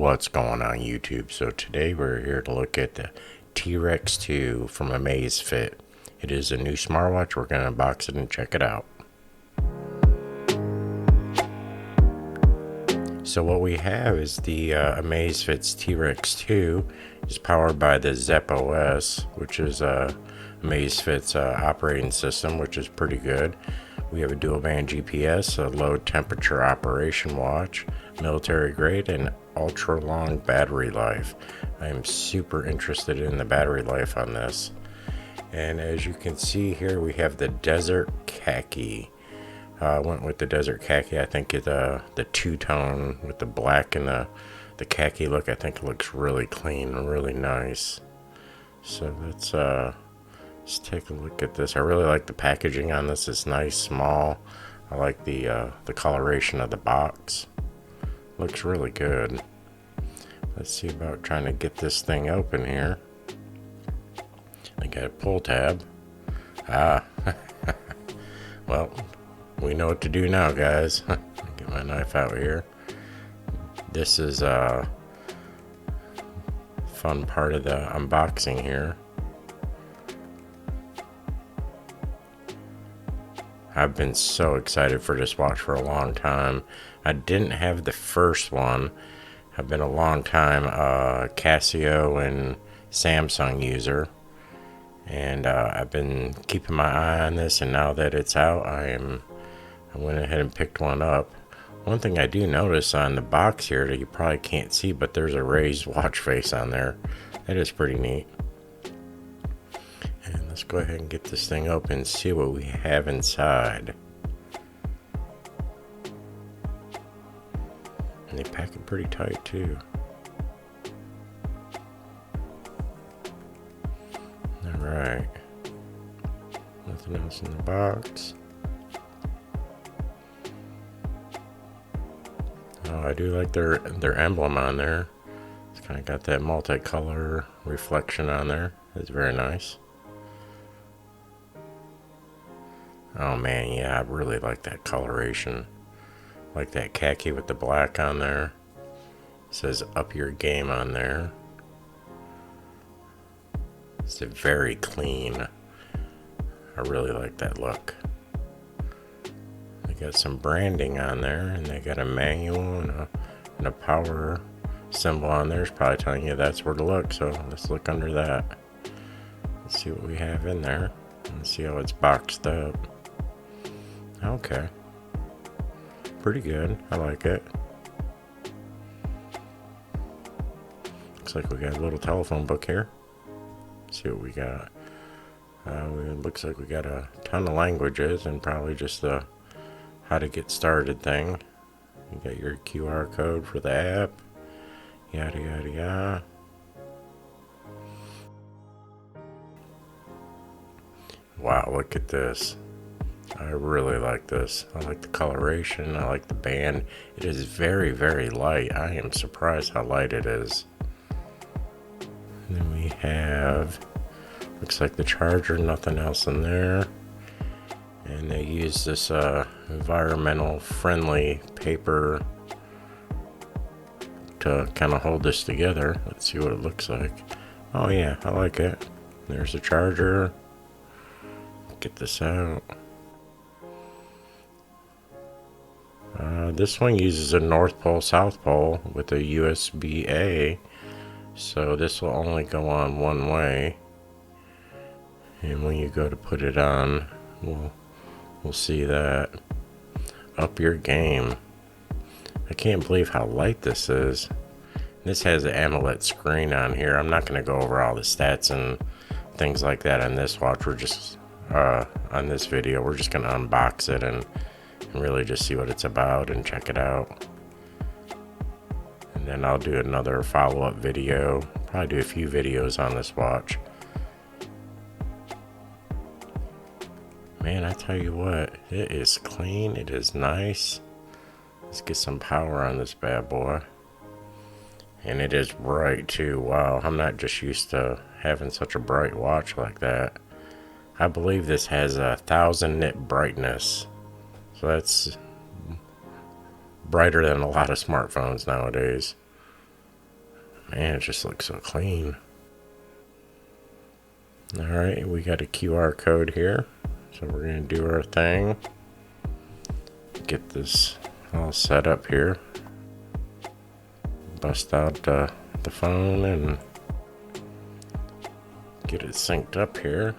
What's going on YouTube? So today we're here to look at the T-Rex 2 from Amazfit. It is a new smartwatch. We're going to unbox it and check it out. So what we have is the Amazfit's T-Rex 2. It's powered by the Zepp OS, which is Amazfit's operating system, which is pretty good. We have a dual band GPS, a low temperature operation watch, military grade, and ultra long battery life. I am super interested in the battery life on this. And as you can see here, we have the Desert Khaki. I went with the Desert Khaki. I think the two-tone with the black and the khaki look, I think it looks really clean and really nice. So let's take a look at this. I really like the packaging on this. It's nice, small. I like the coloration of the box. Looks really good. Let's see about trying to get this thing open here. I got a pull tab. Well, we know what to do now, guys. Get my knife out here. This is a fun part of the unboxing here. I've been so excited for this watch for a long time. I didn't have the first one. I've been a long time Casio and Samsung user, and I've been keeping my eye on this, and now that it's out, I went ahead and picked one up. One thing I do notice on the box here that you probably can't see, but there's a raised watch face on there. That is pretty neat. And let's go ahead and get this thing open and see what we have inside. And they pack it pretty tight too. Alright. Nothing else in the box. Oh, I do like their emblem on there. It's kind of got that multicolor reflection on there. It's very nice. Oh man, yeah, I really like that coloration. Like that khaki with the black on there. It says up your game on there. It's very clean. I really like that look. They got some branding on there, and they got a manual and a power symbol on there. It's probably telling you that's where to look, so let's look under that. Let's see what we have in there. Let's see how it's boxed up. Okay. Pretty good. I like it. Looks like we got a little telephone book here. Let's see what we got. It looks like we got a ton of languages and probably just the how to get started thing. You got your QR code for the app. Yada yada yada. Wow, look at this. I really like this. I like the coloration. I like the band. It is very, very light. I am surprised how light it is. And then we have, looks like the charger, nothing else in there. And they use this environmental friendly paper to kind of hold this together. Let's see what it looks like. Oh yeah, I like it. There's the charger. Get this out. This one uses a North Pole, South Pole with a USB-A, so this will only go on one way. And when you go to put it on, we'll see that. Up your game. I can't believe how light this is. This has an AMOLED screen on here. I'm not going to go over all the stats and things like that on this watch. We're just on this video, we're just going to unbox it and really just see what it's about and check it out. And then I'll do another follow-up video. Probably do a few videos on this watch. Man, I tell you what, it is clean, it is nice. Let's get some power on this bad boy. And it is bright too. Wow, I'm not just used to having such a bright watch like that. I believe this has 1,000 nit brightness. So that's brighter than a lot of smartphones nowadays. Man, it just looks so clean. Alright, we got a QR code here. So we're going to do our thing. Get this all set up here. Bust out the phone and get it synced up here.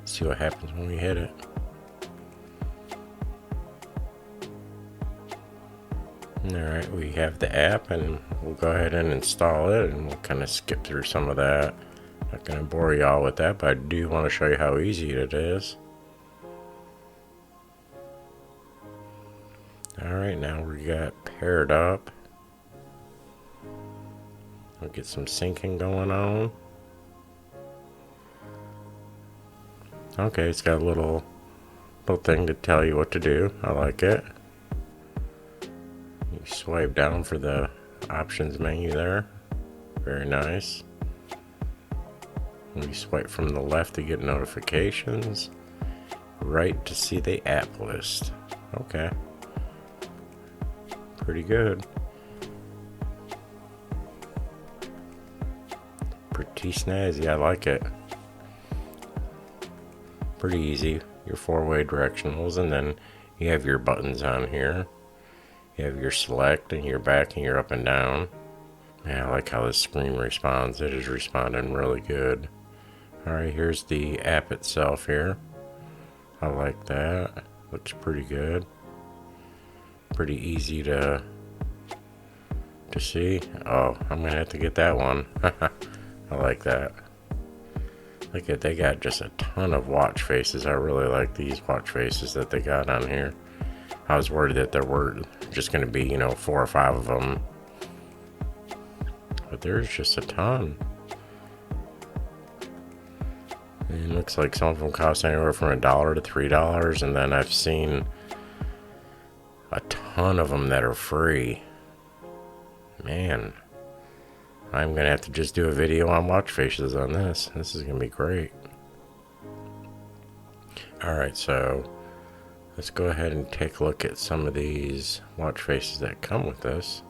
See what happens when we hit it. Alright, we have the app and we'll go ahead and install it, and we'll kind of skip through some of that. Not going to bore you all with that, but I do want to show you how easy it is. Alright, now we got paired up. We'll get some syncing going on. Okay, it's got a little thing to tell you what to do. I like it. You swipe down for the options menu there. Very nice. We swipe from the left to get notifications. Right to see the app list. Okay. Pretty good. Pretty snazzy. I like it. Pretty easy. Your 4-way directionals, and then you have your buttons on here. You have your select and your back and your up and down. Yeah, I like how this screen responds. It is responding really good. Alright, here's the app itself here. I like that. Looks pretty good. Pretty easy to see. Oh, I'm gonna have to get that one. I like that. Look at, they got just a ton of watch faces. I really like these watch faces that they got on here. I was worried that there were just going to be, 4 or 5 of them. But there's just a ton. And it looks like some of them cost anywhere from $1 to $3. And then I've seen a ton of them that are free. Man. I'm going to have to just do a video on watch faces on this. This is going to be great. Alright, so let's go ahead and take a look at some of these watch faces that come with this.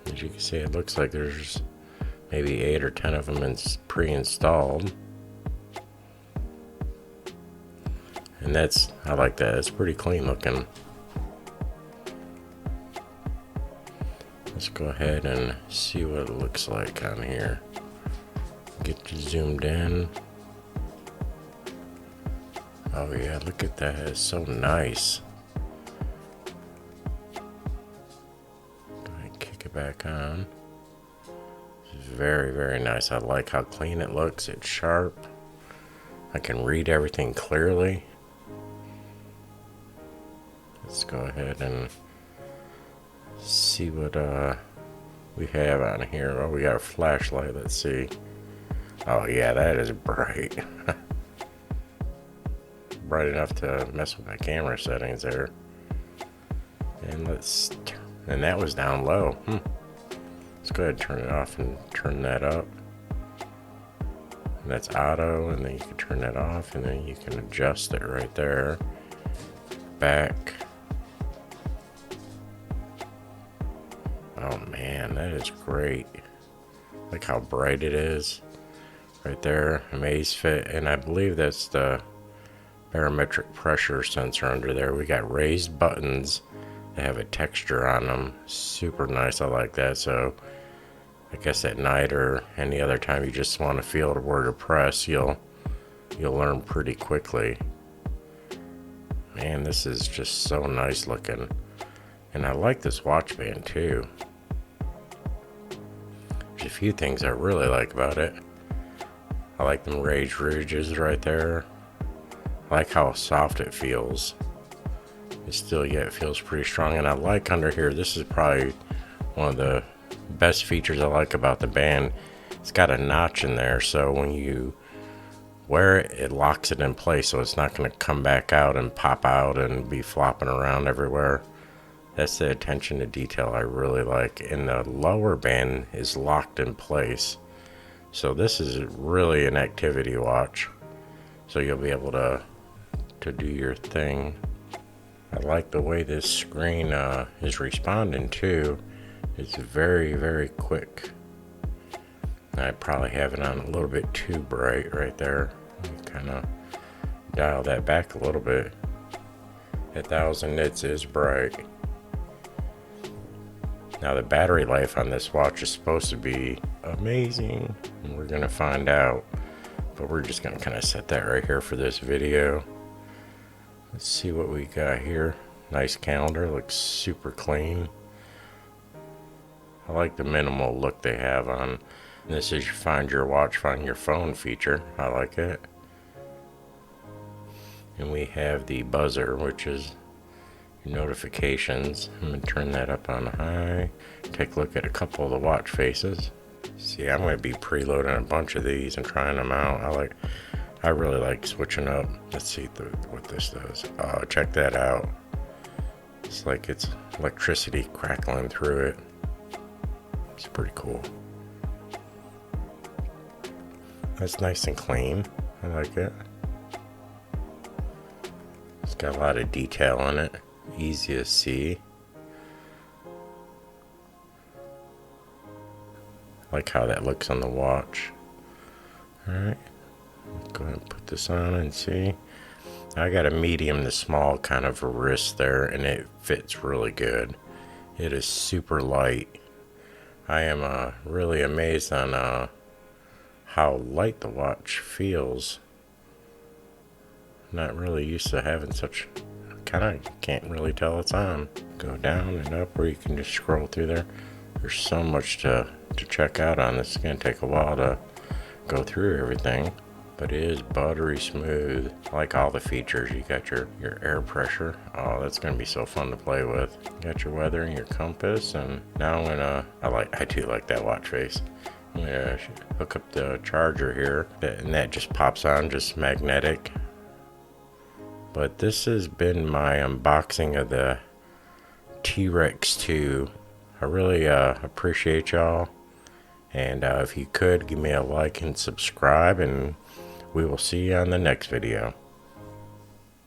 As you can see, it looks like there's maybe 8 or 10 of them pre-installed. And I like that. It's pretty clean looking. Let's go ahead and see what it looks like on here. Get you zoomed in. Oh yeah, look at that. It's so nice. Go ahead and kick it back on. It's very, very nice. I like how clean it looks. It's sharp. I can read everything clearly. Let's go ahead and see what we have on here. Oh, we got a flashlight. Let's see. Oh yeah, that is bright. Bright enough to mess with my camera settings there. And that was down low. Let's go ahead and turn it off and turn that up. And that's auto, and then you can turn that off, and then you can adjust it right there. Back. Oh man, that is great. Look how bright it is. Right there, Amazfit, and I believe that's the barometric pressure sensor under there. We got raised buttons that have a texture on them. Super nice, I like that. So I guess at night or any other time you just want to feel where to press, you'll learn pretty quickly. Man, this is just so nice looking. And I like this watch band too. There's a few things I really like about it. I like them raised ridges right there. I like how soft it feels. It feels pretty strong. And I like under here, this is probably one of the best features I like about the band. It's got a notch in there, so when you wear it, it locks it in place, so it's not going to come back out and pop out and be flopping around everywhere. That's the attention to detail I really like. And the lower band is locked in place. So this is really an activity watch. So you'll be able to do your thing. I like the way this screen is responding too. It's very, very quick. I probably have it on a little bit too bright right there. Kind of dial that back a little bit. 1,000 nits is bright. Now the battery life on this watch is supposed to be amazing, and we're gonna find out. But we're just gonna kind of set that right here for this video. Let's see what we got here. Nice calendar, looks super clean. I like the minimal look they have on. This is find your watch, find your phone feature. I like it. And we have the buzzer, which is your notifications. I'm gonna turn that up on high. Take a look at a couple of the watch faces. See, I'm gonna be preloading a bunch of these and trying them out. I really like switching up. Let's see what this does. Oh, check that out. It's like it's electricity crackling through it. It's pretty cool. That's nice and clean. I like it. It's got a lot of detail on it. Easy to see. I like how that looks on the watch. Alright. Go ahead and put this on and see. I got a medium to small kind of a wrist there, and it fits really good. It is super light. I am really amazed on how light the watch feels. Not really used to having such, kind of can't really tell it's on. Go down and up where you can just scroll through there. There's so much to check out on this. It's gonna take a while to go through everything, but it is buttery smooth. I like all the features. You got your air pressure. Oh, that's gonna be so fun to play with. You got your weather and your compass, and now I'm gonna, I do like that watch face. I'm gonna hook up the charger here, and that just pops on, just magnetic. But this has been my unboxing of the T-Rex 2. I really appreciate y'all, and if you could give me a like and subscribe, and we will see you on the next video.